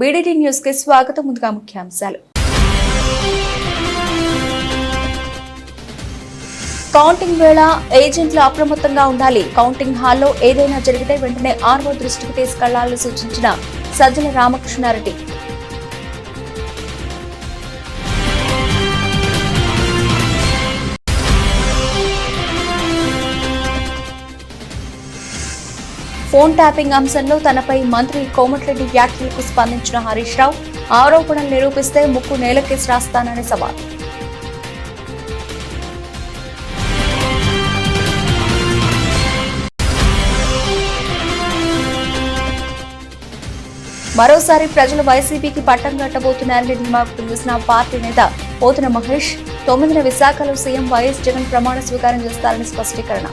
BDT news కి స్వాగతం. ముందుగా ముఖ్యాంశాలు. కౌంటింగ్ వేళ ఏజెంట్లు అప్రమత్తంగా ఉండాలి. కౌంటింగ్ హాల్లో ఏదైనా జరిగితే వెంటనే ఆర్ఓ దృష్టికి తీసుకెళ్లాలని సూచించిన సజ్జల రామకృష్ణారెడ్డి. ఫోన్ ట్యాపింగ్ అంశంలో తనపై మంత్రి కోమటిరెడ్డి వ్యాఖ్యలకు స్పందించిన హరీష్ రావు, ఆరోపణలు నిరూపిస్తే ముక్కు నేలకేసి రాస్తానని సవాల్. మరోసారి ప్రజలు వైసీపీకి పట్టం కట్టబోతున్నారని ధీమా వ్యక్తం చేసిన పార్టీ నేత పోతున మహేష్, 9న విశాఖలో సీఎం వైఎస్ జగన్ ప్రమాణ స్వీకారం చేస్తారని స్పష్టీకరణ.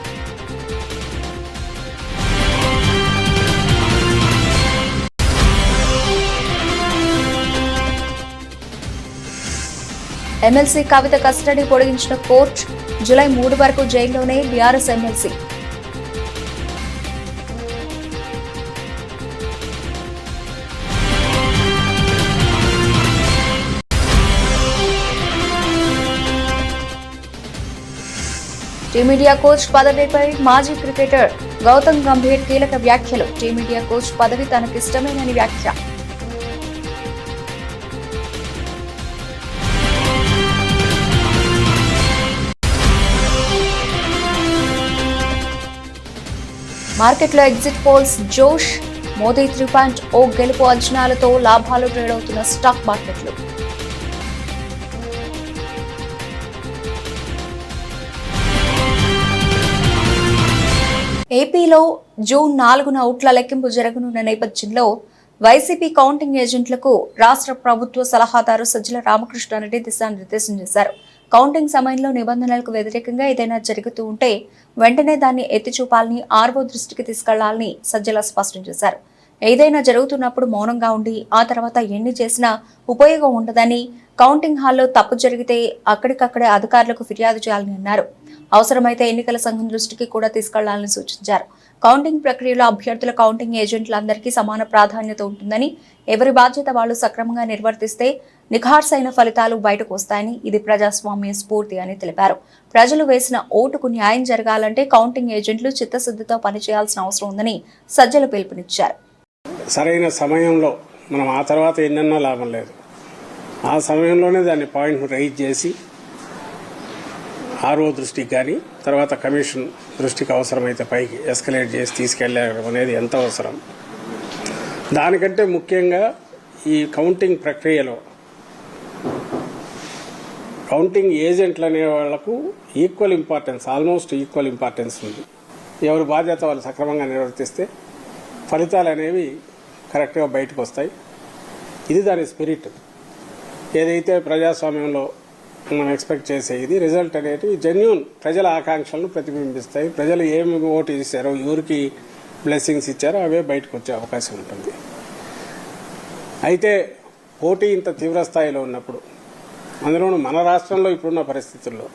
ఎమ్మెల్సీ కవిత కస్టడీ పొడిగించిన కోర్టు, జూలై 3 వరకు జైల్లోనే బీఆర్ఎస్ ఎమ్మెల్సీ. టీమిండియా కోచ్ పదవిపై మాజీ క్రికెటర్ గౌతమ్ గంభీర్ కీలక వ్యాఖ్యలు. టీమిండియా కోచ్ పదవి తనకిష్టమేనని వ్యాఖ్య. మార్కెట్లో ఎగ్జిట్ పోల్స్ జోష్, మోదీ 3.0 గెలుపు అంచనాలతో లాభాలు ట్రేడ్ అవుతున్న స్టాక్ మార్కెట్లు. ఏపీలో జూన్ 4న ఓట్ల లెక్కింపు జరగనున్న నేపథ్యంలో వైసీపీ కౌంటింగ్ ఏజెంట్లకు రాష్ట్ర ప్రభుత్వ సలహాదారు సజ్జల రామకృష్ణారెడ్డి దిశానిర్దేశం చేశారు. కౌంటింగ్ సమయంలో నిబంధనలకు వ్యతిరేకంగా ఏదైనా జరుగుతూ ఉంటే వెంటనే దాన్ని ఎత్తి చూపాలని, ఆర్ఓ దృష్టికి తీసుకెళ్లాలని సజ్జల స్పష్టం చేశారు. ఏదైనా జరుగుతున్నప్పుడు మౌనంగా ఉండి ఆ తర్వాత ఎన్ని చేసినా ఉపయోగం ఉండదని, కౌంటింగ్ హాల్లో తప్పు జరిగితే అక్కడికక్కడే అధికారులకు ఫిర్యాదు చేయాలని అన్నారు. అవసరమైతే ఎన్నికల సంఘం దృష్టికి కూడా తీసుకెళ్లాలని సూచించారు. కౌంటింగ్ ప్రక్రియలో అభ్యర్థుల కౌంటింగ్ ఏజెంట్లందరికీ సమాన ప్రాధాన్యత ఉంటుందని, ఎవరి బాధ్యత వాళ్లు సక్రమంగా నిర్వర్తిస్తే నిఖార్సైన ఫలితాలు బయటకు వస్తాయని, ఇది ప్రజాస్వామ్య స్ఫూర్తి అని తెలిపారు. ప్రజలు వేసిన ఓటుకు న్యాయం జరగాలంటే కౌంటింగ్ ఏజెంట్లు చిత్తశుద్ధితో పనిచేయాల్సిన అవసరం ఉందని సజ్జల పిలుపునిచ్చారు. సరైన సమయంలో మనం ఆ తర్వాత ఎన్నన్నా లాభం లేదు. ఆ సమయంలోనే దాన్ని పాయింట్ రైజ్ చేసి ఆర్ఓ దృష్టికి కానీ తర్వాత కమిషన్ దృష్టికి అవసరమైతే పైకి ఎస్కలేట్ చేసి తీసుకెళ్లడం అనేది ఎంత అవసరం. దానికంటే ముఖ్యంగా ఈ కౌంటింగ్ ప్రక్రియలో కౌంటింగ్ ఏజెంట్లు అనే వాళ్లకు equal importance, almost equal importance ఉంది. ఎవరి బాధ్యత వాళ్ళు సక్రమంగా నిర్వర్తిస్తే ఫలితాలు అనేవి కరెక్ట్గా బయటకు వస్తాయి. ఇది దాని స్పిరిట్. ఏదైతే ప్రజాస్వామ్యంలో మనం ఎక్స్పెక్ట్ చేసేది రిజల్ట్ అనేది జెన్యూన్ ప్రజల ఆకాంక్షలను ప్రతిబింబిస్తాయి. ప్రజలు ఏమి ఓటు ఇచ్చారో, ఎవరికి బ్లెస్సింగ్స్ ఇచ్చారో అవే బయటకు వచ్చే అవకాశం ఉంటుంది. అయితే పోటీ ఇంత తీవ్రస్థాయిలో ఉన్నప్పుడు, అందులోనూ మన రాష్ట్రంలో ఇప్పుడున్న పరిస్థితుల్లో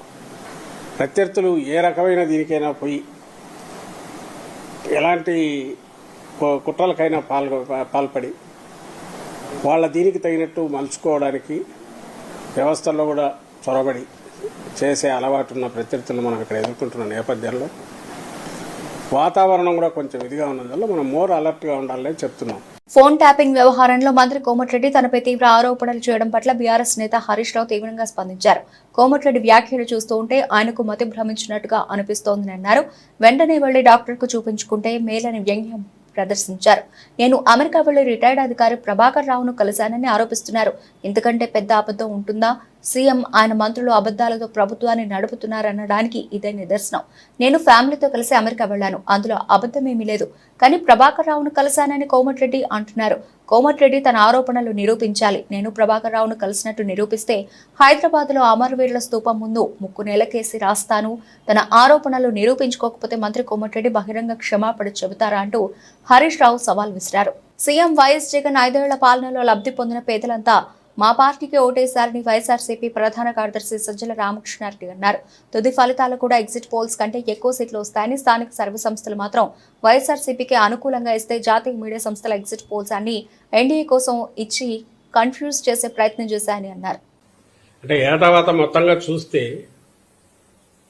ప్రత్యర్థులు ఏ రకమైన దీనికైనా పోయి ఎలాంటి కుట్రలకైనా పాల్పడి వాళ్ళ దీనికి తగినట్టు మలుచుకోవడానికి వ్యవస్థల్లో కూడా చొరబడి చేసే అలవాటున్న ప్రత్యర్థులు మనం ఇక్కడ ఎదుర్కొంటున్న నేపథ్యంలో వాతావరణం కూడా కొంచెం ఇదిగా ఉన్నందువల్ల మనం మోర్ అలర్ట్గా ఉండాలని చెప్తున్నాం. ఫోన్ ట్యాపింగ్ వ్యవహారంలో మంత్రి కోమటిరెడ్డి తనపై తీవ్ర ఆరోపణలు చేయడం పట్ల బీఆర్ఎస్ నేత హరీష్ రావు తీవ్రంగా స్పందించారు. కోమటిరెడ్డి వ్యాఖ్యలు చూస్తూ ఉంటే ఆయనకు మతి భ్రమించినట్టుగా అనిపిస్తోందని అన్నారు. వెంటనే వెళ్లి డాక్టర్కు చూపించుకుంటే మేలని వ్యంగ్యం ప్రదర్శించారు. నేను అమెరికా వెళ్లి రిటైర్డ్ అధికారి ప్రభాకర్ రావును కలిశానని ఆరోపిస్తున్నారు. ఇంతకంటే పెద్ద అబద్ధం ఉంటుందా? సీఎం, ఆయన మంత్రులు అబద్దాలతో ప్రభుత్వాన్ని నడుపుతున్నారనడానికి ఇదే నిదర్శనం. నేను ఫ్యామిలీతో కలిసి అమెరికా వెళ్లాను, అందులో అబద్ధమేమీ లేదు. కానీ ప్రభాకర్ రావును కలిశానని కోమటిరెడ్డి అంటున్నారు. కోమటిరెడ్డి తన ఆరోపణలు నిరూపించాలి. నేను ప్రభాకర్ రావును కలిసినట్టు నిరూపిస్తే హైదరాబాద్ లో అమరవీరుల స్తూపం ముందు ముక్కు నేలకేసి రాస్తాను. తన ఆరోపణలు నిరూపించుకోకపోతే మంత్రి కోమటిరెడ్డి బహిరంగ క్షమాపణ చెబుతారా అంటూ హరీష్ రావు సవాల్ విసిరారు. సీఎం వైఎస్ జగన్ 5 ఏళ్ల పాలనలో లబ్ధి పొందిన పేదలంతా మా పార్టీకి ఓటేశారని వైఎస్ఆర్సీపీ ప్రధాన కార్యదర్శి సజ్జల రామకృష్ణారెడ్డి అన్నారు. తుది ఫలితాలు కూడా ఎగ్జిట్ పోల్స్ కంటే ఎక్కువ సీట్లు వస్తాయని, స్థానిక సర్వే సంస్థలు మాత్రం వైఎస్ఆర్సీపీకి అనుకూలంగా ఇస్తే జాతీయ మీడియా సంస్థల ఎగ్జిట్ పోల్స్ అన్ని ఎన్డీఏ కోసం ఇచ్చి కన్ఫ్యూజ్ చేసే ప్రయత్నం చేశాయని అన్నారు. అంటే ఏటావాత మొత్తంగా చూస్తే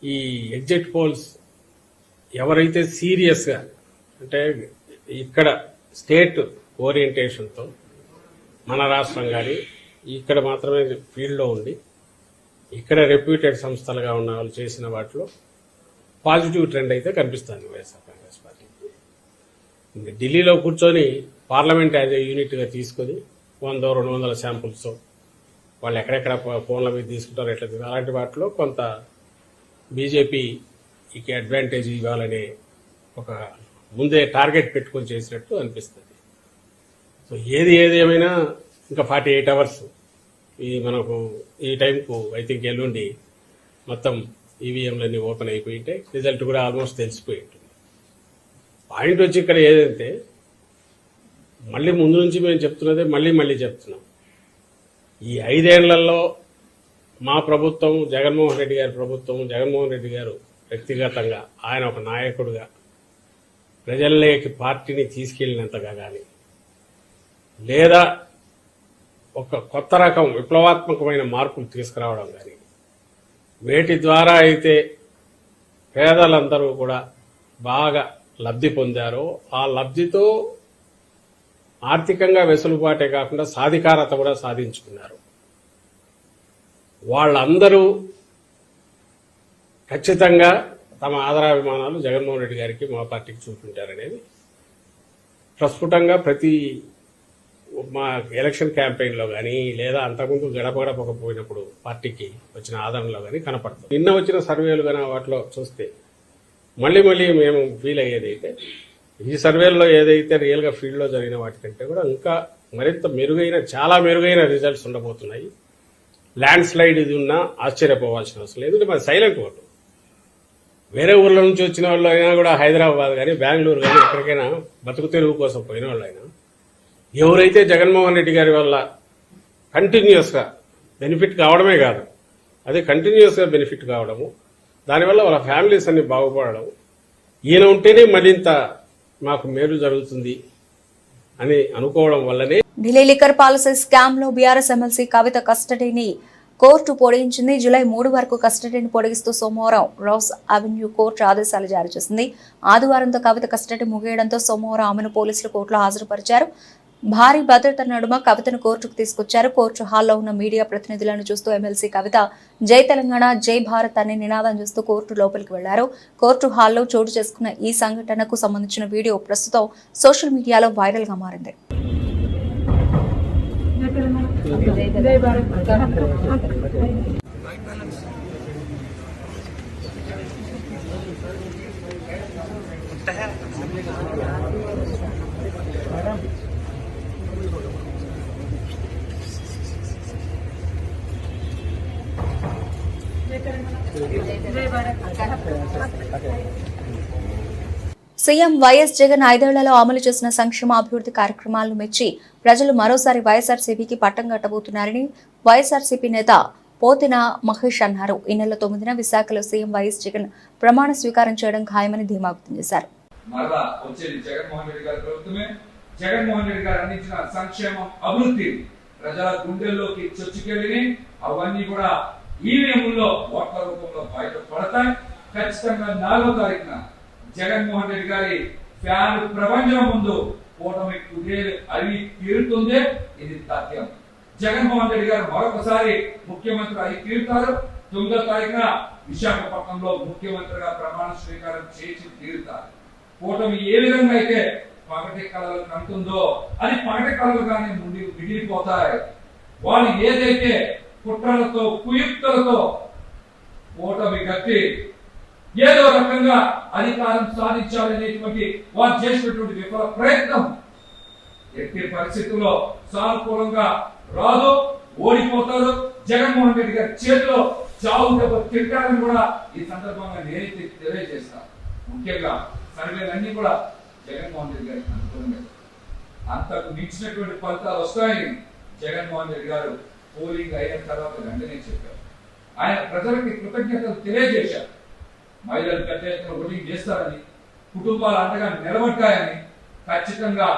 ఈ ఎగ్జిట్ పోల్స్ ఎవరైతే సీరియస్గా అంటే ఇక్కడ స్టేట్ ఓరియంటేషన్తో మన రాష్ట్రం కానీ ఇక్కడ మాత్రమే ఫీల్డ్లో ఉండి ఇక్కడ రెప్యూటెడ్ సంస్థలుగా ఉన్న వాళ్ళు చేసిన వాటిలో పాజిటివ్ ట్రెండ్ అయితే కనిపిస్తుంది వైఎస్ఆర్ కాంగ్రెస్ పార్టీకి. ఢిల్లీలో కూర్చొని పార్లమెంట్ యాజ్ ఏ యూనిట్గా తీసుకొని 100-200 శాంపుల్స్ వాళ్ళు ఎక్కడెక్కడ ఫోన్ల మీద తీసుకుంటారో ఎట్లా అలాంటి వాటిలో కొంత బీజేపీకి అడ్వాంటేజ్ ఇవ్వాలనే ఒక ముందే టార్గెట్ పెట్టుకొని చేసినట్టు అనిపిస్తుంది. సో ఏది ఏమైనా ఇంకా 48 అవర్స్ మనకు ఈ టైంకు ఐ థింక్ ఎల్లుండి మొత్తం ఈవీఎంలన్నీ ఓపెన్ అయిపోయింటే రిజల్ట్ కూడా ఆల్మోస్ట్ తెలిసిపోయి ఉంటుంది. పాయింట్ వచ్చి ఇక్కడ ఏదంటే మళ్ళీ ముందు నుంచి మేము చెప్తున్నదే మళ్ళీ చెప్తున్నాం. ఈ 5 ఏళ్లలో మా ప్రభుత్వం, జగన్మోహన్ రెడ్డి గారి ప్రభుత్వం, జగన్మోహన్ రెడ్డి గారు వ్యక్తిగతంగా ఆయన ఒక నాయకుడిగా ప్రజల్లోకి పార్టీని తీసుకెళ్లినంతగా కానీ లేదా ఒక కొత్త రకం విప్లవాత్మకమైన మార్పులు తీసుకురావడం కానీ వేటి ద్వారా అయితే పేదలందరూ కూడా బాగా లబ్ధి పొందారో ఆ లబ్ధితో ఆర్థికంగా వెసులుబాటే కాకుండా సాధికారత కూడా సాధించుకున్నారు. వాళ్ళందరూ ఖచ్చితంగా తమ ఆదరాభిమానాలు జగన్మోహన్ రెడ్డి గారికి, మా పార్టీకి చూపించారనేది ప్రస్ఫుటంగా ప్రతి మా ఎలక్షన్ క్యాంపెయిన్లో కానీ లేదా అంతకుముందు గడపకపోయినప్పుడు పార్టీకి వచ్చిన ఆదరణలో కానీ కనపడుతుంది. నిన్న వచ్చిన సర్వేలు కానీ వాటిలో చూస్తే మళ్ళీ మేము ఫీల్ అయ్యేదైతే ఈ సర్వేల్లో ఏదైతే రియల్గా ఫీల్డ్లో జరిగిన వాటికంటే కూడా ఇంకా మరింత మెరుగైన, చాలా మెరుగైన రిజల్ట్స్ ఉండబోతున్నాయి. ల్యాండ్ స్లైడ్ ఇది ఉన్నా ఆశ్చర్యపోవాల్సిన అవసరం లేదు. ఎందుకంటే మరి సైలెంట్ ఓటు వేరే ఊర్ల నుంచి వచ్చిన వాళ్ళు అయినా కూడా హైదరాబాద్ కానీ బెంగళూరు కానీ ఎక్కడికైనా బతుకు తెరువు కోసం పోయిన వాళ్ళు అయినా ఎవరైతే జగన్మోహన్ రెడ్డి గారి వల్ల కంటిన్యూస్గా బెనిఫిట్ కావడమే కాదు, అదే కంటిన్యూస్గా బెనిఫిట్ కావడము, దానివల్ల వాళ్ళ ఫ్యామిలీస్ అన్ని బాగుపడడం, ఈయన ఉంటేనే మరింత మాకు మేలు జరుగుతుంది అని అనుకోవడం వల్లనే ఢిల్లీ లిక్కర్ పాలసీ స్కామ్ లో బీఆర్ఎస్ ఎమ్మెల్సీ కవిత కస్టడీని కోర్టు పొడిగించింది. జూలై 3 వరకు కస్టడీని పొడిగిస్తూ సోమవారం రోజ్ అవెన్యూ కోర్టు ఆదేశాలు జారీ చేసింది. ఆదివారంతో కవిత కస్టడీ ముగియడంతో సోమవారం ఆమెను పోలీసులు కోర్టులో హాజరుపరిచారు. భారీ భద్రత నడుమ కవితను కోర్టుకు తీసుకొచ్చారు. కోర్టు హాల్లో ఉన్న మీడియా ప్రతినిధులను చూస్తూ ఎమ్మెల్సీ కవిత జై తెలంగాణ, జై భారత్ అనే నినాదం చూస్తూ కోర్టు లోపలికి వెళ్లారు. కోర్టు హాల్లో చోటు చేసుకున్న ఈ సంఘటనకు సంబంధించిన వీడియో ప్రస్తుతం సోషల్ మీడియాలో వైరల్ గా మారింది. సీఎం వైఎస్ జగన్ 5 ఏళ్లలో అమలు చేసిన సంక్షేమ అభివృద్ధి కార్యక్రమాలను మెచ్చి ప్రజలు మరోసారి వైఎస్ఆర్సీపీకి పట్టం కట్టబోతున్నారని వైఎస్ఆర్సీపీ నేత పోతిన మహేష్ అన్నారు. ఈ నెల 9న విశాఖలో సీఎం వైఎస్ జగన్ ప్రమాణ స్వీకారం చేయడం ఖాయమని ధీమా వ్యక్తం చేశారు. జగన్మోహన్ రెడ్డి గారు అందించిన సంక్షేమం, అభివృద్ధి ప్రజల గుండెల్లోకి చొచ్చుకెళ్ళి అవన్నీ కూడా ఈవీఎంలో ఓట్ల రూపంలో బయటపడతాయి. ఖచ్చితంగా 4వ తారీఖున జగన్మోహన్ రెడ్డి గారి ఫ్యాన్ ప్రపంచం ముందు కూటమి కుదేలు అవి తీరుతుంది. ఇది తథ్యం. జగన్మోహన్ రెడ్డి గారు మరొకసారి ముఖ్యమంత్రి అయి తీరుతారు. 9వ తారీఖున విశాఖపట్నంలో ముఖ్యమంత్రిగా ప్రమాణ స్వీకారం చేసి తీరుతారు. కూటమి ఏ విధంగా అయితే పగటి కళలు కంటుందో అది పగటి కళలుగానే మిగిలిపోతాయి. వాళ్ళు ఏదైతే కుట్రలతో, కుయుక్తులతో కూటమి కట్టి ఏదో రకంగా అధికారం సాధించాలనేటువంటి వారు చేసినటువంటి విఫల ప్రయత్నం ఎట్టి పరిస్థితుల్లో సానుకూలంగా రాదు, ఓడిపోతారు. జగన్మోహన్ రెడ్డి గారి చేతిలో చావు దెబ్బ తింటారని కూడా ఈ సందర్భంగా నేనైతే తెలియజేస్తాను. ముఖ్యంగా సర్వేలన్నీ కూడా జగన్మోహన్ రెడ్డి గారికి అనుకూలంగా, అంతకు మించినటువంటి ఫలితాలు వస్తాయని జగన్మోహన్ రెడ్డి గారు పోలింగ్ అయిన తర్వాత వెంటనే చెప్పారు. ఆయన ప్రజలకి కృతజ్ఞతలు తెలియజేశారు. మహిళలు పెద్ద ఎత్తున ఓటింగ్ చేస్తారని, కుటుంబాలు అండగా నిలబడ్డాయని, ఖచ్చితంగా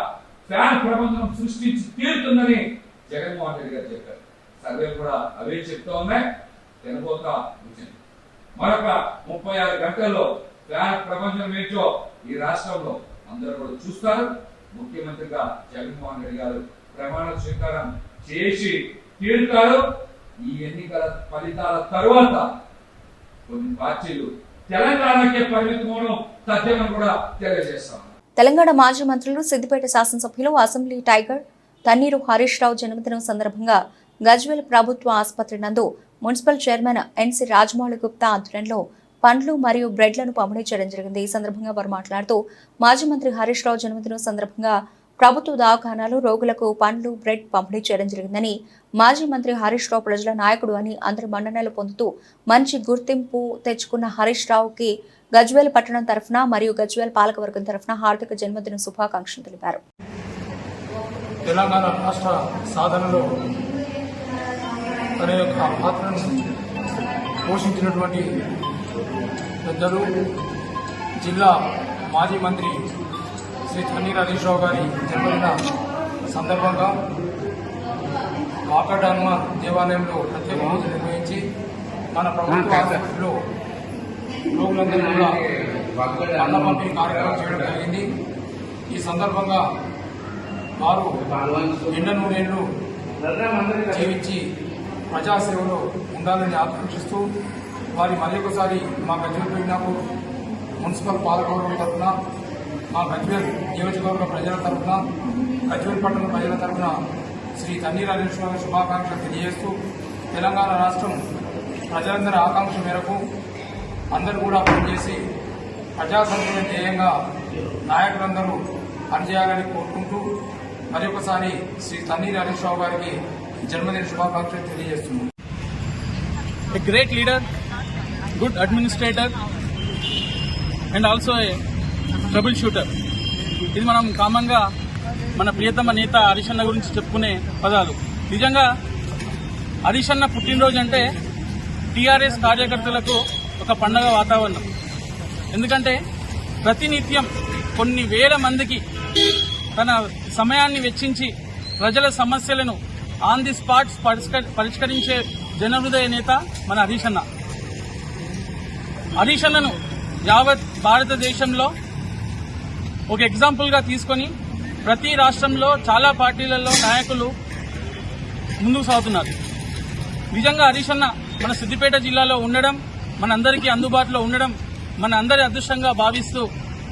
ఫ్యాన్ ప్రబంధనం సృష్టించి తీరుతుందని జగన్మోహన్ రెడ్డి గారు చెప్పారు. సర్వేలు కూడా అవే చెప్తా ఉన్నాయి. తినబోతా వచ్చింది. మరొక 36 గంటల్లో ఫ్యాన్ ప్రబంధనం ఏంటో ఈ రాష్ట్రంలో అందరూ కూడా చూస్తారు. ముఖ్యమంత్రిగా జగన్మోహన్ రెడ్డి గారు ప్రమాణ స్వీకారం చేసి తీరుతారు. ఈ ఎన్నికల ఫలితాల తరువాత కొన్ని పార్టీలు తెలంగాణకే పరిమితమవడం తథ్యమని కూడా తెలియజేస్తాం. తెలంగాణ మాజీ మంత్రులు సిద్దిపేట శాసనసభ్యులు అసెంబ్లీ టైగర్ తన్నీరు హరీష్ రావు జన్మదినం సందర్భంగా గజ్వేల్ ప్రభుత్వ ఆసుపత్రి నందు మున్సిపల్ చైర్మన్ ఎన్సి రాజమౌళి గుప్తా ఆధ్వర్యంలో పండ్లు మరియు బ్రెడ్లను పంపిణీ చేయడం జరిగింది. ఈ సందర్భంగా వారు మాట్లాడుతూ మాజీ మంత్రి హరీష్ రావు జన్మదినం సందర్భంగా ప్రభుత్వ దవాఖానాలు రోగులకు పండ్లు బ్రెడ్ పంపిణీ చేయడం జరిగిందని, మాజీ మంత్రి హరీష్ రావు ప్రజల నాయకుడు అని అందరి మన్ననలు పొందుతూ మంచి గుర్తింపు తెచ్చుకున్న హరీష్ రావుకి గజ్వేల్ పట్టణం తరఫున మరియు గజ్వేల్ పాలకవర్గం తరఫున హార్దిక జన్మదిన శుభాకాంక్షలు తెలిపారు. తెలంగాణ రాష్ట్ర సాధనలో తన యొక్క పాత్రను పోషించినటువంటి పెద్దలు జిల్లా మాజీ మంత్రి శ్రీ తన్నీరు హరీష్ రావు గారి జన్మదిన సందర్భంగా వాకడ్ హనుమాన్ దేవాలయంలో ప్రత్యేక పూజలు నిర్వహించి మన ప్రభుత్వ ఆసుపత్రిలో రోగులందరూ కూడా అన్న పంపిణీ కార్యక్రమం చేయడం జరిగింది. ఈ సందర్భంగా వారు ఎండ నూనెళ్ళు జీవించి ప్రజాసేవలో ఉండాలని ఆకాంక్షిస్తూ వారి మళ్ళీ ఒకసారి మా గజ్వేల్ పెరిగినాపూర్ మున్సిపల్ పాలకవర్గం తరఫున, మా గజ్వేల్ నియోజకవర్గ ప్రజల తరఫున, గజ్వేల్ పట్టణ ప్రజల తరఫున శ్రీ తన్నీరు హరీష్ రావు శుభాకాంక్షలు తెలియజేస్తూ తెలంగాణ రాష్ట్రం ప్రజలందరి ఆకాంక్ష మేరకు అందరూ కూడా పనిచేసి ప్రజా సంక్షేమ ధ్యేయంగా నాయకులందరూ పనిచేయాలని కోరుకుంటూ మరొకసారి శ్రీ తన్నీరు హరీష్ రావు గారికి జన్మదిన శుభాకాంక్షలు తెలియజేస్తున్నాను. A great leader, good administrator and also a troubleshooter. ఇది మనం కామన్గా మన ప్రియతమ నేత హరీష్ అన్న గురించి చెప్పుకునే పదాలు. నిజంగా హరీష్ అన్న పుట్టినరోజు అంటే టీఆర్ఎస్ కార్యకర్తలకు ఒక పండగ వాతావరణం. ఎందుకంటే ప్రతినిత్యం కొన్ని వేల మందికి తన సమయాన్ని వెచ్చించి ప్రజల సమస్యలను ఆన్ ది స్పాట్ పరిష్కరించే జనహృదయ నేత మన హరీష్ అన్న. హరీష్ అన్నను యావత్ భారతదేశంలో ఒక ఎగ్జాంపుల్గా తీసుకొని ప్రతి రాష్ట్రంలో చాలా పార్టీలలో నాయకులు ముందుకు సాగుతున్నారు. నిజంగా హరీష్ అన్న మన సిద్దిపేట జిల్లాలో ఉండడం, మనందరికీ అందుబాటులో ఉండడం మన అందరి అదృష్టంగా భావిస్తూ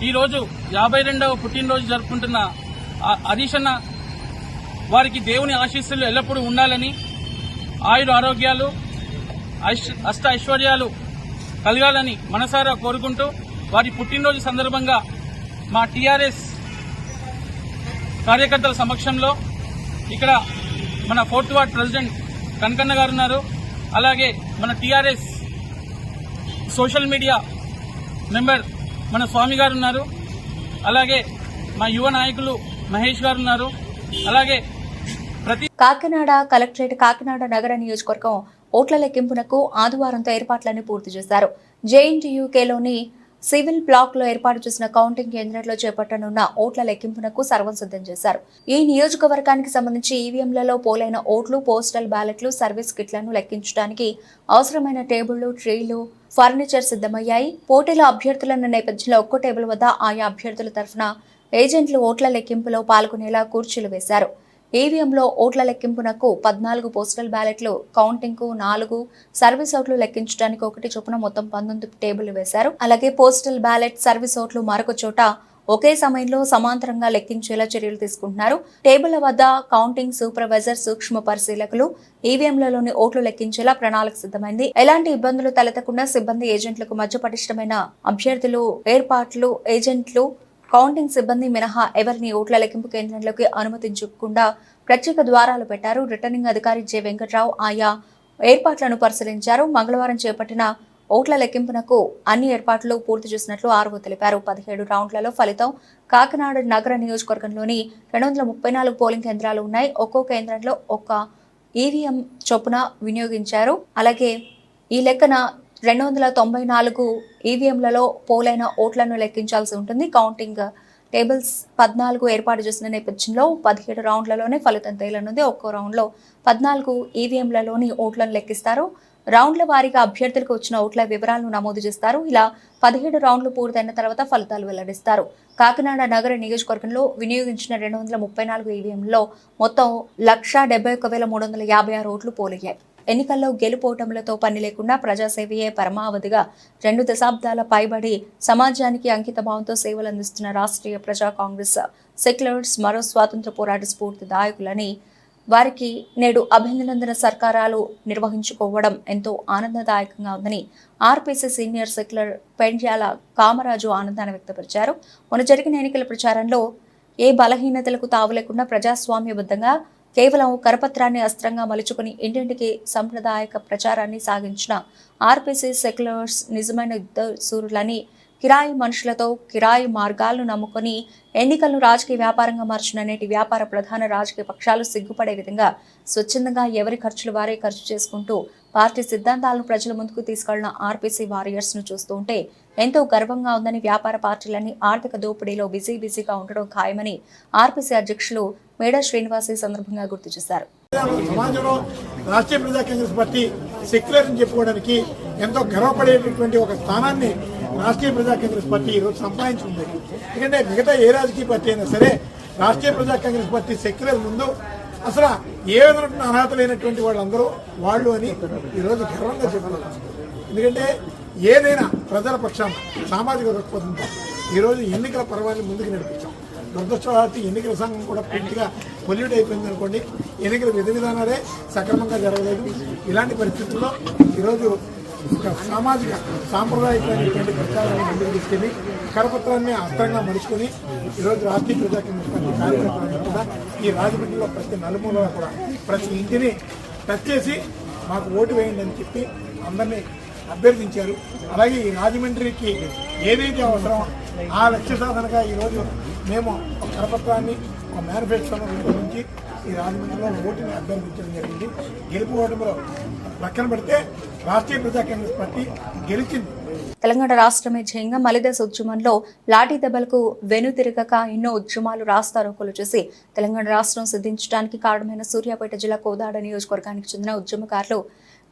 ఈరోజు 52వ పుట్టినరోజు జరుపుకుంటున్న హరీష్ అన్న వారికి దేవుని ఆశీస్సులు ఎల్లప్పుడూ ఉండాలని, ఆయుర ఆరోగ్యాలు అష్ట ఐశ్వర్యాలు కలగాలని మనసారా కోరుకుంటూ వారి పుట్టినరోజు సందర్భంగా మా టీఆర్ఎస్ కార్యకర్తల సమక్షంలో ఇక్కడ మన 4th వార్డ్ ప్రెసిడెంట్ కనకన్న గారు ఉన్నారు. అలాగే మన టీఆర్ఎస్ సోషల్ మీడియా మెంబర్ మన స్వామి గారు ఉన్నారు. అలాగే మా యువ నాయకులు మహేష్ గారు ఉన్నారు. అలాగే కాకినాడ కలెక్టరేట్ కాకినాడ నగర నియోజకవర్గం ఓట్ల లెక్కింపునకు ఆదివారంతో ఏర్పాట్లన్నీ పూర్తి చేశారు. జేఎన్టీయూకేలోని సివిల్ బ్లాక్ లో ఏర్పాటు చేసిన కౌంటింగ్ కేంద్రంలో చేపట్టనున్న ఓట్ల లెక్కింపునకు సర్వం సిద్ధం చేశారు. ఈ నియోజకవర్గానికి సంబంధించి ఈవీఎంలలో పోలైన ఓట్లు, పోస్టల్ బ్యాలెట్లు, సర్వీస్ కిట్లను లెక్కించడానికి అవసరమైన టేబుళ్లు, ట్రీలు, ఫర్నిచర్ సిద్ధమయ్యాయి. పోటీలో అభ్యర్థులున్న నేపథ్యంలో ఒక్కో టేబుల్ వద్ద ఆయా అభ్యర్థుల తరఫున ఏజెంట్లు ఓట్ల లెక్కింపులో పాల్గొనేలా కుర్చీలు వేశారు. ఈవీఎంలో ఓట్ల లెక్కింపునకు 14 పోస్టల్ బ్యాలెట్లు, కౌంటింగ్ కు 4, సర్వీస్ ఓట్లు లెక్కించడానికి 1 చొప్పున మొత్తం 19 టేబుల్ వేశారు. అలాగే పోస్టల్ బ్యాలెట్, సర్వీస్ ఓట్లు మరొక చోట ఒకే సమయంలో సమాంతరంగా లెక్కించేలా చర్యలు తీసుకుంటున్నారు. టేబుళ్ల వద్ద కౌంటింగ్ సూపర్వైజర్, సూక్ష్మ పరిశీలకులు ఈవీఎంలలోని ఓట్లు లెక్కించేలా ప్రణాళిక సిద్ధమైంది. ఎలాంటి ఇబ్బందులు తలెత్తకుండా సిబ్బంది, ఏజెంట్లకు మధ్య పటిష్టమైన అభ్యర్థులు ఏర్పాట్లు, ఏజెంట్లు, కౌంటింగ్ సిబ్బంది మినహా ఎవరిని ఓట్ల లెక్కింపు కేంద్రంలోకి అనుమతించకుండా ప్రత్యేక ద్వారాలు పెట్టారు. రిటర్నింగ్ అధికారి జె వెంకట్రావు ఆయా ఏర్పాట్లను పరిశీలించారు. మంగళవారం చేపట్టిన ఓట్ల లెక్కింపునకు అన్ని ఏర్పాట్లు పూర్తి చేసినట్లు ఆర్వో తెలిపారు. 17 రౌండ్లలో ఫలితం కాకినాడ నగర నియోజకవర్గంలోని 234 పోలింగ్ కేంద్రాలు ఉన్నాయి. ఒక్కో కేంద్రంలో 1 ఈవీఎం చొప్పున వినియోగించారు. అలాగే ఈ లెక్కన 294 ఈవీఎంలలో పోలైన ఓట్లను లెక్కించాల్సి ఉంటుంది. కౌంటింగ్ టేబుల్స్ 14 ఏర్పాటు చేసిన నేపథ్యంలో 17 రౌండ్లలోనే ఫలితం తేలనుంది. ఒక్కో రౌండ్లో 14 ఈవీఎంలలోని ఓట్లను లెక్కిస్తారు. రౌండ్ల వారీగా అభ్యర్థులకు వచ్చిన ఓట్ల వివరాలను నమోదు చేస్తారు. ఇలా 17 రౌండ్లు పూర్తయిన తర్వాత ఫలితాలు వెల్లడిస్తారు. కాకినాడ నగర నియోజకవర్గంలో వినియోగించిన 234 ఈవీఎంలలో మొత్తం 171,356 ఓట్లు పోలయ్యాయి. ఎన్నికల్లో గెలుపోటములతో పని లేకుండా ప్రజాసేవయే పరమావధిగా 2 దశాబ్దాల పైబడి సమాజానికి అంకిత భావంతో సేవలు అందిస్తున్న రాష్ట్రీయ ప్రజా కాంగ్రెస్ సెక్యులర్స్ మరో స్వాతంత్ర పోరాట స్ఫూర్తిదాయకులని వారికి నేడు అభినందన సర్కారాలు నిర్వహించుకోవడం ఎంతో ఆనందదాయకంగా ఉందని RPC senior secular Pendyala Kamaraju ఆనందాన్ని వ్యక్తపరిచారు. మొన్న జరిగిన ఎన్నికల ప్రచారంలో ఏ బలహీనతలకు తావు లేకుండా ప్రజాస్వామ్యబద్ధంగా కేవలం కరపత్రాన్ని అస్త్రంగా మలుచుకుని ఇంటింటికి సాంప్రదాయక ప్రచారాన్ని సాగించిన ఆర్పీసీ సెక్యులర్స్ నిజమైన యుద్ధ సూరులని, కిరాయి మనుషులతో కిరాయి మార్గాలను నమ్ముకొని ఎన్నికలను రాజకీయ వ్యాపారంగా మార్చిన నేటి వ్యాపార ప్రధాన రాజకీయ పక్షాలు సిగ్గుపడే విధంగా స్వచ్ఛందంగా ఎవరి ఖర్చులు వారే ఖర్చు చేసుకుంటూ పార్టీ సిద్ధాంతాలను ప్రజల ముందుకు తీసుకెళ్లిన ఆర్పీసీ వారియర్స్ ను చూస్తూ ఉంటే ఎంతో గర్వంగా ఉందని, వ్యాపార పార్టీలన్నీ ఆర్థిక దోపిడీలో బిజీగా ఉండడం ఖాయమని ఆర్పీసీ అధ్యక్షులు మేడా శ్రీనివాస్ ఈ సందర్భంగా గుర్తు చేశారు. సమాజంలో రాష్ట్రీయ ప్రజా కాంగ్రెస్ పార్టీ సెక్యులర్ అని చెప్పుకోవడానికి ఎంతో గర్వపడేటటువంటి ఒక స్థానాన్ని రాష్ట్రీయ ప్రజా కాంగ్రెస్ పార్టీ ఈరోజు సంపాదించుకుంది. ఎందుకంటే మిగతా ఏ రాజకీయ పార్టీ అయినా సరే రాష్ట్రీయ ప్రజా కాంగ్రెస్ పార్టీ సెక్యులర్ ముందు అసలు ఏ విధమైన అర్హత లేనటువంటి వాళ్ళందరూ వాళ్ళు అని ఈరోజు గర్వంగా చెప్పుకోవచ్చు. ఎందుకంటే ఏదైనా ప్రజల పక్షాన సామాజిక దృక్పథంతో ఈరోజు ఎన్నికల పర్వాన్ని ముందుకు నడిపించాం. దురదృష్టవశాత్తు ఎన్నికల సంఘం కూడా పూర్తిగా పొల్యూట్ అయిపోయింది అనుకోండి. ఎన్నికల విధి విధానాలే సక్రమంగా జరగలేదు. ఇలాంటి పరిస్థితుల్లో ఈరోజు ఒక సామాజిక సాంప్రదాయకమైనటువంటి ప్రచారాన్ని ముందుకు తీసుకెళ్లి కరపత్రాన్ని అస్త్రంగా మలుచుకొని ఈరోజు రాష్ట్రీయ ప్రజా కాంగ్రెస్ పార్టీ కార్యకర్తలను కూడా ఈ రాజమండ్రిలో ప్రతి నలుమూలలో కూడా ప్రతి ఇంటిని టచ్ చేసి మాకు ఓటు వేయండి అని చెప్పి అందరినీ అభ్యర్థించారు. అలాగే ఈ రాజమండ్రికి ఏదైతే అవసరమో ఆ లక్ష్య సాధనగా ఈరోజు మేము ఒక కరపత్రాన్ని ఒక మేనిఫెస్టోను రూపొందించి ఈ రాజమండ్రిలో ఓటుని అభ్యర్థించడం జరిగింది. గెలుపు ఓటమిలో పక్కన పెడితే రాష్ట్రీయ ప్రజా కాంగ్రెస్ పార్టీ గెలిచింది. తెలంగాణ రాష్ట్రమే ధ్యేయంగా మలిదశ ఉద్యమంలో లాఠీ దెబ్బలకు వెనుతిరగక ఎన్నో ఉద్యమాలు రాస్తారోకోలు చేసి తెలంగాణ రాష్ట్రం సిద్ధించడానికి కారణమైన సూర్యాపేట జిల్లా కోదాడ నియోజకవర్గానికి చెందిన ఉద్యమకారులు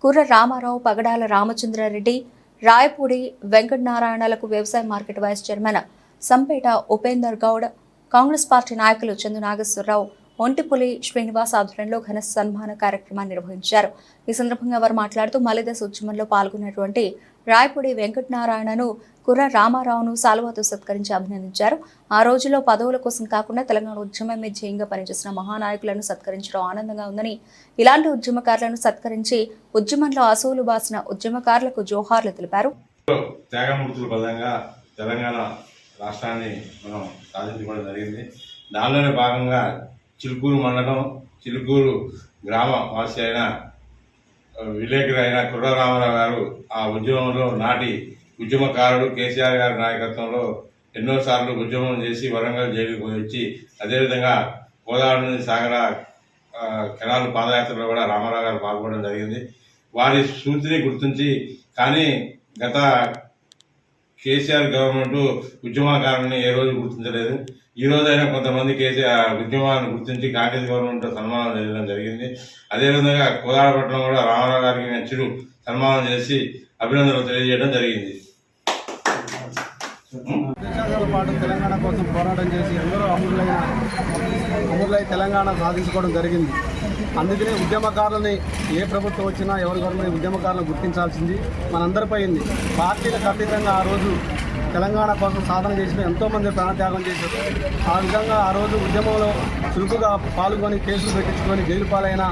కుర్ర రామారావు, పగడాల రామచంద్రారెడ్డి, రాయపూడి వెంకటనారాయణలకు వ్యవసాయ market vice chairman Sampeta Upender Goud, Congress party నాయకులు చందు నాగేశ్వరరావు, ఒంటిపులి శ్రీనివాస్ ఆధ్వర్యంలో ఘన సన్మాన కార్యక్రమాన్ని నిర్వహించారు. ఈ సందర్భంగా వారు మాట్లాడుతూ మలిదశ ఉద్యమంలో పాల్గొన్నటువంటి రాయపూడి వెంకటనారాయణను, కుర్ర రామారావును సాలువాతో సత్కరించి అభినందించారు. ఆ రోజుల్లో పదవుల కోసం కాకుండా తెలంగాణ ఉద్యమమే ధ్యేయంగా పనిచేసిన మహానాయకులను సత్కరించడం ఆనందంగా ఉందని, ఇలాంటి ఉద్యమకారులను సత్కరించి ఉద్యమంలో అసూలు బాసిన ఉద్యమకారులకు జోహార్లు తెలిపారు. త్యాగమూర్తుల పదంగా తెలంగాణ రాష్ట్రాన్ని మనం సాధించుకోవడం జరిగింది. దానిలోనే భాగంగా చిలుకూరు మండలం, చిలుకూరు గ్రామ వాసి అయిన విలేకరు అయిన కుర్ర రామారావు గారు ఆ ఉద్యమంలో నాటి ఉద్యమకారుడు కేసీఆర్ గారి నాయకత్వంలో ఎన్నోసార్లు ఉద్యమం చేసి వరంగల్ జైలుకు వచ్చి, అదేవిధంగా కోదాడ నుంచి సాగర కెనాల్ పాదయాత్రలో కూడా రామారావు గారు పాల్గొనడం జరిగింది. వారి స్ఫూర్తిని గుర్తించి, కానీ గత కేసీఆర్ గవర్నమెంట్ ఉద్యమకారుని ఏ రోజు గుర్తించలేదు. ఈ రోజైనా కొంతమంది కేసీఆర్ ఉద్యమాన్ని గుర్తించి కాంగ్రెస్ గవర్నమెంట్ సన్మానం చేయడం జరిగింది. అదేవిధంగా కోదాడపట్నం కూడా రామారావు గారికి చిరు సన్మానం చేసి అభినందనలు తెలియజేయడం జరిగింది. దశాబ్దాల పాటు తెలంగాణ కోసం పోరాటం చేసి ఎందరో అమరులై తెలంగాణ సాధించుకోవడం జరిగింది. అందుకనే ఉద్యమకారులని ఏ ప్రభుత్వం వచ్చినా ఎవరి గవర్నమెంట్ ఉద్యమకారులను గుర్తించాల్సింది మనందరిపై ఉంది. పార్టీలకు అతీతంగా ఆ రోజు తెలంగాణ కోసం సాధన చేసిన ఎంతోమంది ప్రాణత్యాగం చేశారు. ఆ విధంగా ఆ రోజు ఉద్యమంలో చురుకుగా పాల్గొని కేసులు పెట్టించుకొని జైలు పాలైన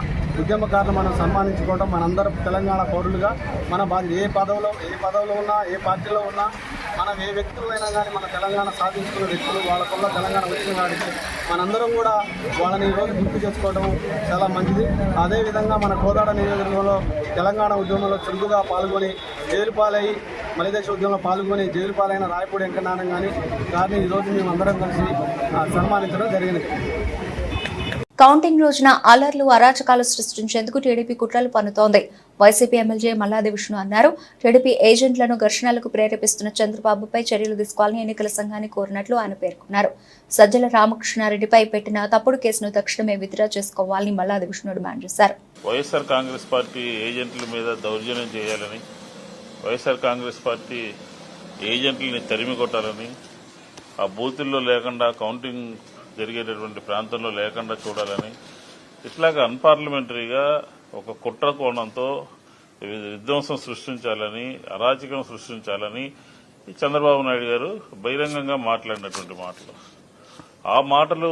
ఉద్యమకారులు మనం సన్మానించుకోవడం మనందరం తెలంగాణ పౌరులుగా మన బాధ్యత. ఏ పదవిలో ఉన్నా, ఏ పార్టీలో ఉన్నా, మనం ఏ వ్యక్తులైనా కానీ మన తెలంగాణ సాధించుకున్న వ్యక్తులు వాళ్ళ వల్ల తెలంగాణ వచ్చిన వాడికి మనందరం కూడా వాళ్ళని ఈరోజు గుర్తు చేసుకోవడం చాలా మంచిది. అదేవిధంగా మన కోదాడ నియోజకవర్గంలో తెలంగాణ ఉద్యమంలో చురుకుగా పాల్గొని జైలు పాలయ్యి మలిదశ ఉద్యమంలో పాల్గొని జైలు పాలైన రాయపూడి వెంకటనారాయణ గారిని ఈరోజు మేము అందరం కలిసి సన్మానించడం జరిగింది. కౌంటింగ్ రోజున అలర్లు అరాచకాలు సృష్టించేందుకు టీడీపీ కుట్రలు పన్నుతోంది. వైసీపీ ఎమ్మెల్యే మల్లాది విష్ణు అన్నారు. టీడీపీ ఏజెంట్లను ఘర్షణలకు ప్రేరేపిస్తున్న చంద్రబాబుపై చర్యలు తీసుకోవాలని ఎన్నికల సంఘాన్ని కోరినట్లు ఆయన పేర్కొన్నారు. సజ్జల రామకృష్ణారెడ్డిపై పెట్టిన తప్పుడు కేసును తక్షణమే విత్డ్రా చేసుకోవాలని మల్లాది విష్ణు డిమాండ్ చేశారు. వైఎస్ఆర్ కాంగ్రెస్ పార్టీ ఏజెంట్ల మీద దౌర్జన్యం చేయాలని, వైఎస్ఆర్ కాంగ్రెస్ పార్టీ ఏజెంట్లని తరిమి కొట్టాలని, ఆ బూతుల్లో లేకుండా కౌంటింగ్ జరిగేటటువంటి ప్రాంతంలో లేకుండా చూడాలని, ఇట్లాగా అన్పార్లమెంటరీగా ఒక కుట్ర కోణంతో విధ్వంసం సృష్టించాలని, అరాచకం సృష్టించాలని చంద్రబాబు నాయుడు గారు బహిరంగంగా మాట్లాడినటువంటి మాటలు. ఆ మాటలు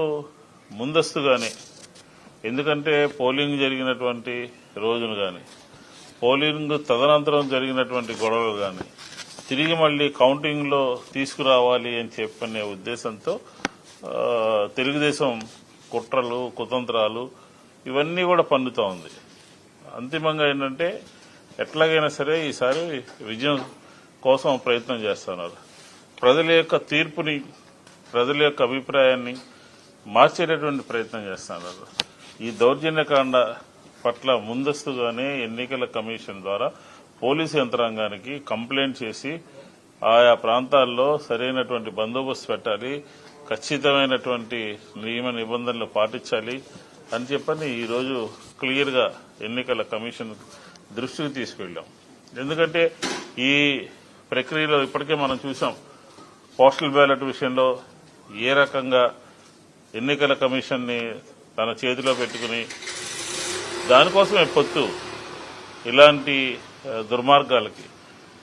ముందస్తుగానే, ఎందుకంటే పోలింగ్ జరిగినటువంటి రోజును కానీ, పోలింగ్ తదనంతరం జరిగినటువంటి గొడవలు కానీ తిరిగి మళ్లీ కౌంటింగ్లో తీసుకురావాలి అని చెప్పనే ఉద్దేశంతో తెలుగుదేశం కుట్రలు, కుతంత్రాలు ఇవన్నీ కూడా పన్నుతూ ఉంది. అంతిమంగా ఏంటంటే ఎట్లాగైనా సరే ఈసారి విజయం కోసం ప్రయత్నం చేస్తున్నారు. ప్రజల యొక్క తీర్పుని, ప్రజల యొక్క అభిప్రాయాన్ని మార్చేటటువంటి ప్రయత్నం చేస్తున్నారు. ఈ దౌర్జన్యకాండ పట్ల ముందస్తుగానే ఎన్నికల కమిషన్ ద్వారా పోలీసు యంత్రాంగానికి కంప్లైంట్ చేసి ఆయా ప్రాంతాల్లో సరైనటువంటి బందోబస్తు పెట్టాలి, ఖచ్చితమైనటువంటి నియమ నిబంధనలు పాటించాలి అని చెప్పని ఈరోజు క్లియర్గా ఎన్నికల కమిషన్ దృష్టికి తీసుకెళ్లాం. ఎందుకంటే ఈ ప్రక్రియలో ఇప్పటికే మనం చూసాం, పోస్టల్ బ్యాలెట్ విషయంలో ఏ రకంగా ఎన్నికల కమిషన్ని తన చేతిలో పెట్టుకుని దానికోసమే పొత్తు ఇలాంటి దుర్మార్గాలకి,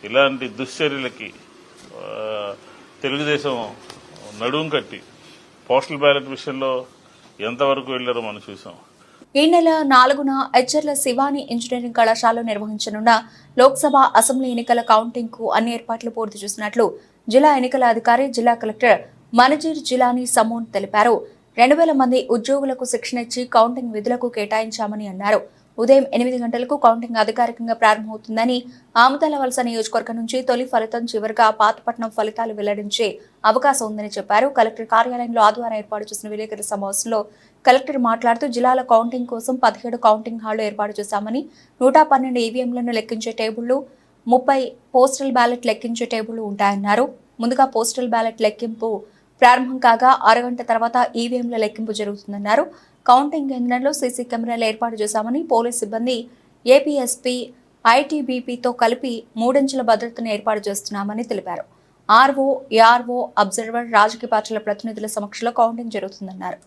ఇలాంటి దుశ్చర్యలకి తెలుగుదేశం నడుం కట్టి పోస్టల్ బ్యాలెట్ విషయంలో ఎంతవరకు వెళ్లారో మనం చూసాం. ఈ నెల 4న ఎచ్చర్ల శివాని ఇంజనీరింగ్ కళాశాలలో నిర్వహించనున్న లోక్సభ, అసెంబ్లీ ఎన్నికల కౌంటింగ్ కు అన్ని ఏర్పాట్లు పూర్తి చేసినట్లు జిల్లా ఎన్నికల అధికారి, జిల్లా కలెక్టర్ మనజీర్ జిలానీ సమూన్ తెలిపారు. 2000 మంది ఉద్యోగులకు శిక్షణ ఇచ్చి కౌంటింగ్ విధులకు కేటాయించామని అన్నారు. ఉదయం 8 గంటలకు కౌంటింగ్ అధికారికంగా ప్రారంభమవుతుందని, ఆముదాల వలస నియోజకవర్గం నుంచి తొలి ఫలితం చివరిగా పాతపట్నం ఫలితాలు వెల్లడించే అవకాశం ఉందని చెప్పారు. కలెక్టర్ కార్యాలయంలో ఆదివారం ఏర్పాటు చేసిన విలేకరుల సమావేశంలో కలెక్టర్ మాట్లాడుతూ జిల్లాల కౌంటింగ్ కోసం 17 కౌంటింగ్ హాళ్లు ఏర్పాటు చేశామని, 112 ఈవీఎంలను లెక్కించే టేబుళ్లు, 30 పోస్టల్ బ్యాలెట్ లెక్కించే టేబుళ్లు ఉంటాయన్నారు. ముందుగా పోస్టల్ బ్యాలెట్ లెక్కింపు ప్రారంభం కాగా 6 గంటల తర్వాత ఈవీఎంల లెక్కింపు జరుగుతుందన్నారు. కౌంటింగ్ కేంద్రంలో సీసీ కెమెరాలు ఏర్పాటు చేశామని, పోలీస్ సిబ్బంది, ఏపీఎస్పీ, ఐటీబీపీతో కలిపి 3 అంచెల భద్రతను ఏర్పాటు చేస్తున్నామని తెలిపారు. ఆర్ఓ, ఏఆర్ఓ, అబ్జర్వర్, రాజకీయ పార్టీల ప్రతినిధుల సమక్షంలో కౌంటింగ్ జరుగుతుందన్నారు.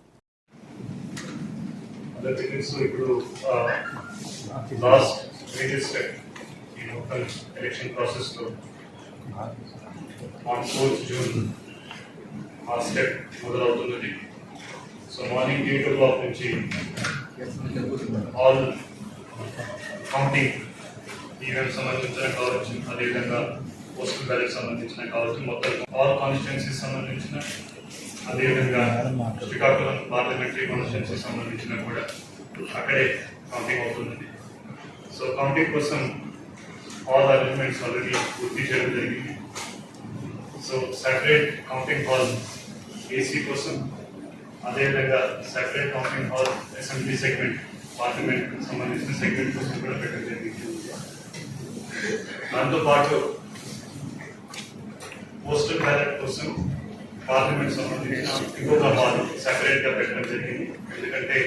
సో మార్నింగ్ 8 o'clock నుంచి ఆల్ కౌంటింగ్ ఈవెంట్ సంబంధించిన కావచ్చు, అదేవిధంగా పోస్టల్ బ్యాలెట్ సంబంధించిన కావచ్చు, మొత్తం ఆల్ కాన్స్టిట్యున్సీస్ సంబంధించిన, అదేవిధంగా శ్రీకాకుళం పార్లమెంటరీ కాన్స్టిట్యున్సీ సంబంధించిన కూడా అక్కడే కౌంటింగ్ అవుతుంది. సో కౌంటింగ్ కోసం ఆల్ అరేంజ్మెంట్స్ ఆల్రెడీ పూర్తి చేయడం జరిగింది. So separate counting hall AC కోసం, అదేవిధంగా separate counting hall assembly segment, parliament సంబంధించిన సెగ్మెంట్ కోసం కూడా పెట్టడం జరిగింది. దాంతోపాటు పోస్టల్ బ్యాలెట్ కోసం పార్లమెంట్ సంబంధించిన ఇంకొక హాల్ సెపరేట్ గా పెట్టడం జరిగింది. ఎందుకంటే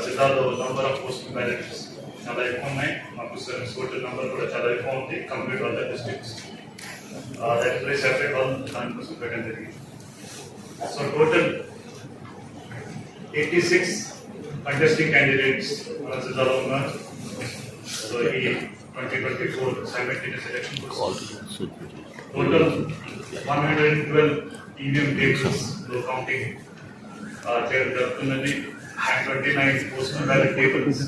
జిల్లాలో నంబర్ ఆఫ్ పోస్టల్ బ్యాలెట్స్ చాలా ఎక్కువ ఉన్నాయి, మాకు టోటల్ నంబర్ కూడా చాలా ఎక్కువ ఉంది complete all the districts. Separate hall దానికోసం పెట్టడం జరిగింది. సో టోటల్ 86 contesting candidates మన జిల్లాలో ఉన్నారు. సో ఈ 2024 simultaneous election total 112 EVM tables లో కౌంటింగ్ చేయడం జరుగుతున్నది. and 29 postal ballot tables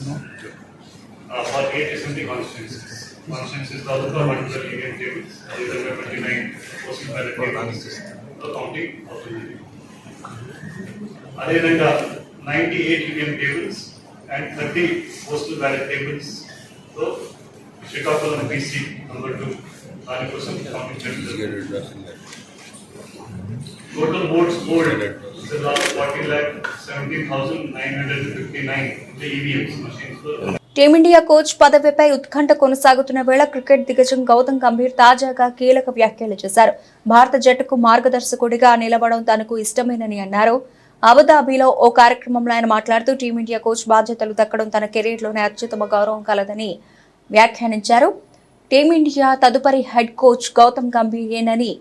for 8 assembly constituencies taluka 112 EVM tables, అదేవిధంగా 29 postal ballot tables లో కౌంటింగ్ అవుతుంది. అదేవిధంగా 98 EVM tables and 30 postal ballot tables తో శ్రీకాకుళం పీసీ నంబర్ 2 దానికోసం కౌంటింగ్ జరుగుతుంది. టోటల్ ఓట్స్ పోల్డ్ జిల్లాలో 40,70,000 17,959 EVMs machines were team India coach పదవిపై ఉత్కంఠ కొనసాగుతున్న వేళ క్రికెట్ దిగ్గజం గౌతమ్ గంభీర్ తాజాగా కీలక వ్యాఖ్యలు చేశారు. భారత జట్టుకు మార్గదర్శకుడిగా నిలవడం తనకు ఇష్టమేనని అన్నారు. అబుదాబిలో ఓ కార్యక్రమంలో ఆయన మాట్లాడుతూ టీమిండియా కోచ్ బాధ్యతలు దక్కడం తన కెరీర్లోనే అత్యుత్తమ గౌరవం కలదని వ్యాఖ్యానించారు. టీమిండియా తదుపరి హెడ్ కోచ్ గౌతమ్ గంభీరేనని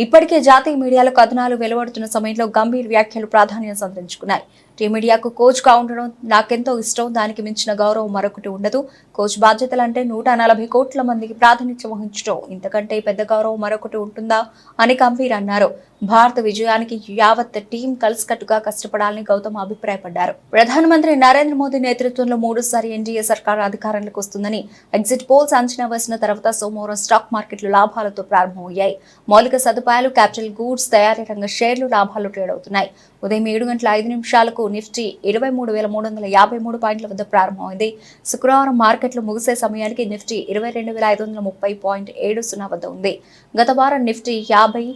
ఇప్పటికే జాతీయ మీడియాలో కథనాలు వెలువడుతున్న సమయంలో గంభీర్ వ్యాఖ్యలు ప్రాధాన్యం సంతరించుకున్నాయి. టీమిండియాకు కోచ్ గా ఉండడం నాకెంతో ఇష్టం, దానికి మించిన గౌరవం మరొకటి ఉండదు. కోచ్ బాధ్యతలంటే 140 కోట్ల మందికి ప్రాతినిధ్యం వహించడం, ఇంతకంటే పెద్ద గౌరవం మరొకటి ఉంటుందా అని గంభీర్ అన్నారు. భారత విజయానికి యావత్ టీం కలిసికట్టుగా కష్టపడాలని గౌతమ్ అభిప్రాయపడ్డారు. ప్రధానమంత్రి నరేంద్ర మోదీ నేతృత్వంలో 3సారి ఎన్డీఏ సర్కార్ అధికారంలోకి వస్తుందని ఎగ్జిట్ పోల్స్ అంచనా వేసిన తర్వాత సోమవారం స్టాక్ మార్కెట్లు లాభాలతో ప్రారంభమయ్యాయి. మౌలిక సదుపాయాలు, క్యాపిటల్ గూడ్స్ తయారీ రంగ షేర్లు లాభాలు ట్రేడ్ అవుతున్నాయి. ఉదయం 7:05 నిఫ్టీ 23,353 పాయింట్ల వద్ద ప్రారంభమైంది. శుక్రవారం మార్కెట్లు ముగిసే సమయానికి నిఫ్టీ 22,530.70 వద్ద ఉంది. గత వారం నిఫ్టీ 50,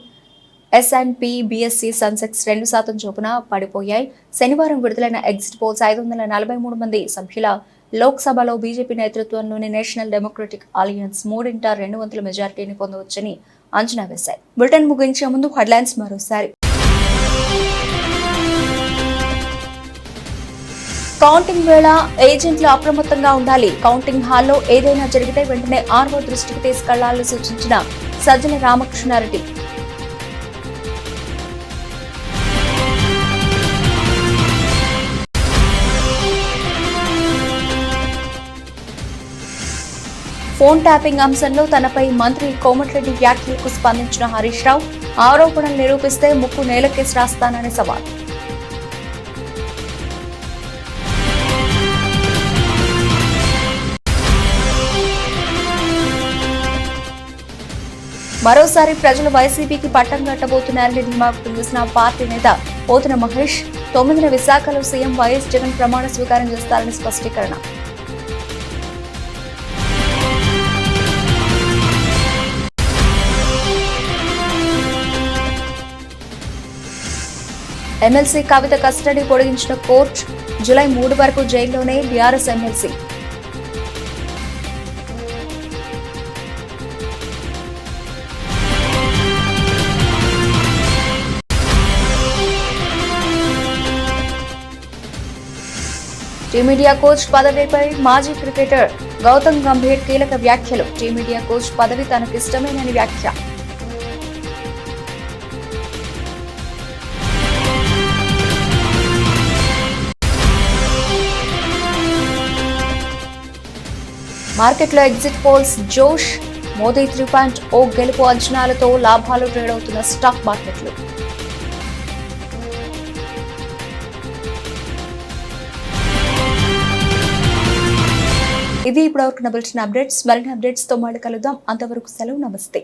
S&P, BSE, సెన్సెక్స్ 2% చొప్పున పడిపోయాయి. శనివారం విడుదలైన ఎగ్జిట్ పోల్స్ 543 మంది సభ్యుల లోక్సభలో బీజేపీ నేతృత్వంలోని నేషనల్ డెమోక్రటిక్ అలయన్స్ 3/2 మెజారిటీని పొందవచ్చని అంచనా వేశాయి. బులెటిన్ ముగించే ముందు హెడ్లైన్స్ మరోసారి. కౌంటింగ్ వేళ ఏజెంట్లు అప్రమత్తంగా ఉండాలి. కౌంటింగ్ హాల్లో ఏదైనా జరిగితే వెంటనే ఆర్ఓ దృష్టికి తీసుకెళ్లాలని సూచించిన సజ్జల రామకృష్ణారెడ్డి. ఫోన్ ట్యాపింగ్ అంశంలో తనపై మంత్రి కోమటిరెడ్డి వ్యాఖ్యలకు స్పందించిన హరీష్ రావు, ఆరోపణలు నిరూపిస్తే ముక్కు నేలకేసి రాస్తానని సవాల్. మరోసారి ప్రజలు వైసీపీకి పట్టం కట్టబోతున్నారని ధీమా వ్యక్తం చేసిన పార్టీ నేత పోతున మహేష్, 9న విశాఖలో సీఎం వైఎస్ జగన్ ప్రమాణ స్వీకారం చేస్తారని స్పష్టీకరణ. ఎమ్మెల్సీ కవిత కస్టడీ పొడిగించిన కోర్టు, జూలై 3 వరకు జైల్లోనే బీఆర్ఎస్ ఎమ్మెల్సీ. టీమిండియా కోచ్ పదవిపై మాజీ క్రికెటర్ గౌతమ్ గంభీర్ కీలక వ్యాఖ్యలు. టీమిండియా కోచ్ పదవి తనకిష్టమేనని వ్యాఖ్య. మార్కెట్లో ఎగ్జిట్ పోల్స్ జోష్, మోదీ 3.0 గెలుపు అంచనాలతో లాభాలు ట్రేడ్ అవుతున్న స్టాక్ మార్కెట్లు. ఇది ఇప్పటివరకు బులెటిన్ అప్డేట్స్. మరిన్ని అప్డేట్స్ తో మళ్ళీ కలుద్దాం. అంతవరకు సెలవు, నమస్తే.